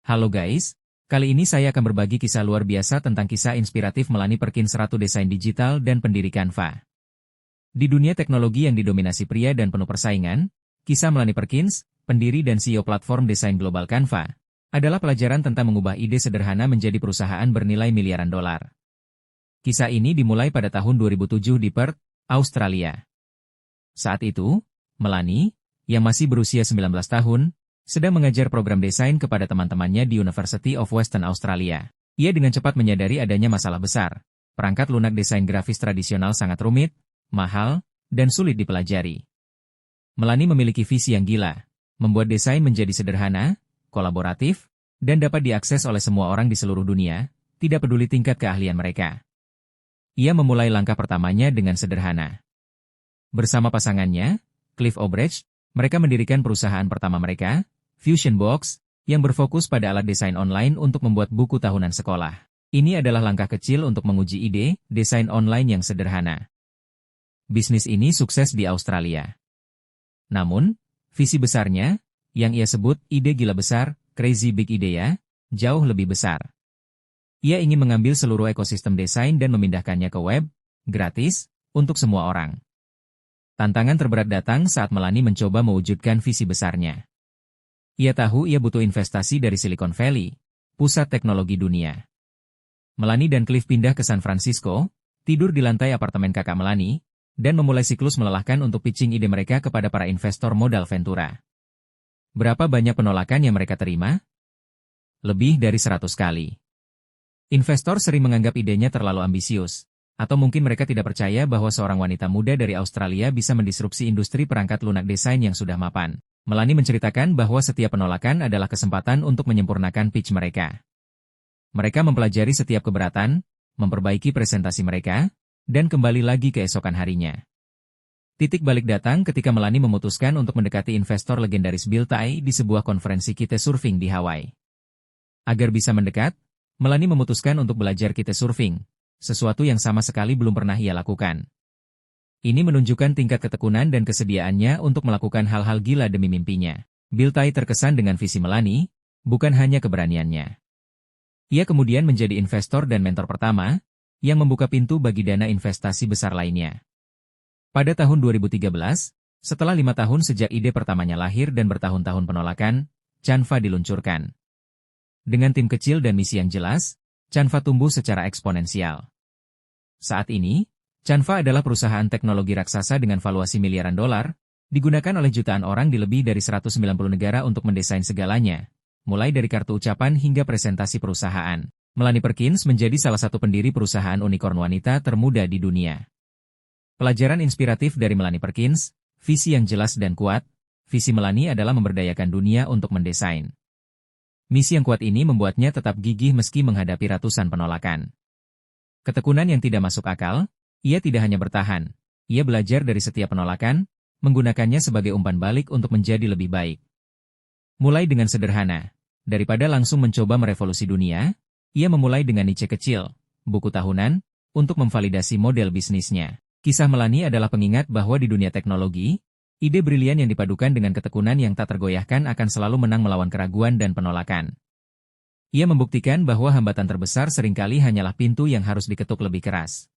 Halo guys, kali ini saya akan berbagi kisah luar biasa tentang kisah inspiratif Melanie Perkins, ratu desain digital dan pendiri Canva. Di dunia teknologi yang didominasi pria dan penuh persaingan, kisah Melanie Perkins, pendiri dan CEO platform desain global Canva, adalah pelajaran tentang mengubah ide sederhana menjadi perusahaan bernilai miliaran dolar. Kisah ini dimulai pada tahun 2007 di Perth, Australia. Saat itu, Melanie, yang masih berusia 19 tahun, sedang mengajar program desain kepada teman-temannya di University of Western Australia. Ia dengan cepat menyadari adanya masalah besar. Perangkat lunak desain grafis tradisional sangat rumit, mahal, dan sulit dipelajari. Melanie memiliki visi yang gila, membuat desain menjadi sederhana, kolaboratif, dan dapat diakses oleh semua orang di seluruh dunia, tidak peduli tingkat keahlian mereka. Ia memulai langkah pertamanya dengan sederhana. Bersama pasangannya, Cliff Obrecht, mereka mendirikan perusahaan pertama mereka, Fusion Box, yang berfokus pada alat desain online untuk membuat buku tahunan sekolah. Ini adalah langkah kecil untuk menguji ide desain online yang sederhana. Bisnis ini sukses di Australia. Namun, visi besarnya, yang ia sebut ide gila besar, crazy big idea, jauh lebih besar. Ia ingin mengambil seluruh ekosistem desain dan memindahkannya ke web, gratis, untuk semua orang. Tantangan terberat datang saat Melanie mencoba mewujudkan visi besarnya. Ia tahu ia butuh investasi dari Silicon Valley, pusat teknologi dunia. Melanie dan Cliff pindah ke San Francisco, tidur di lantai apartemen kakak Melanie, dan memulai siklus melelahkan untuk pitching ide mereka kepada para investor modal Ventura. Berapa banyak penolakan yang mereka terima? Lebih dari 100 kali. Investor sering menganggap idenya terlalu ambisius, atau mungkin mereka tidak percaya bahwa seorang wanita muda dari Australia bisa mendisrupsi industri perangkat lunak desain yang sudah mapan. Melanie menceritakan bahwa setiap penolakan adalah kesempatan untuk menyempurnakan pitch mereka. Mereka mempelajari setiap keberatan, memperbaiki presentasi mereka, dan kembali lagi keesokan harinya. Titik balik datang ketika Melanie memutuskan untuk mendekati investor legendaris Bill Tai di sebuah konferensi kitesurfing di Hawaii. Agar bisa mendekat, Melanie memutuskan untuk belajar kitesurfing, sesuatu yang sama sekali belum pernah ia lakukan. Ini menunjukkan tingkat ketekunan dan kesediaannya untuk melakukan hal-hal gila demi mimpinya. Bill Tai terkesan dengan visi Melanie, bukan hanya keberaniannya. Ia kemudian menjadi investor dan mentor pertama, yang membuka pintu bagi dana investasi besar lainnya. Pada tahun 2013, setelah 5 tahun sejak ide pertamanya lahir dan bertahun-tahun penolakan, Canva diluncurkan. Dengan tim kecil dan misi yang jelas, Canva tumbuh secara eksponensial. Saat ini, Canva adalah perusahaan teknologi raksasa dengan valuasi miliaran dolar, digunakan oleh jutaan orang di lebih dari 190 negara untuk mendesain segalanya, mulai dari kartu ucapan hingga presentasi perusahaan. Melanie Perkins menjadi salah satu pendiri perusahaan unicorn wanita termuda di dunia. Pelajaran inspiratif dari Melanie Perkins, visi yang jelas dan kuat. Visi Melanie adalah memberdayakan dunia untuk mendesain. Misi yang kuat ini membuatnya tetap gigih meski menghadapi ratusan penolakan. Ketekunan yang tidak masuk akal. Ia tidak hanya bertahan, ia belajar dari setiap penolakan, menggunakannya sebagai umpan balik untuk menjadi lebih baik. Mulai dengan sederhana, daripada langsung mencoba merevolusi dunia, ia memulai dengan niche kecil, buku tahunan, untuk memvalidasi model bisnisnya. Kisah Melanie adalah pengingat bahwa di dunia teknologi, ide brilian yang dipadukan dengan ketekunan yang tak tergoyahkan akan selalu menang melawan keraguan dan penolakan. Ia membuktikan bahwa hambatan terbesar seringkali hanyalah pintu yang harus diketuk lebih keras.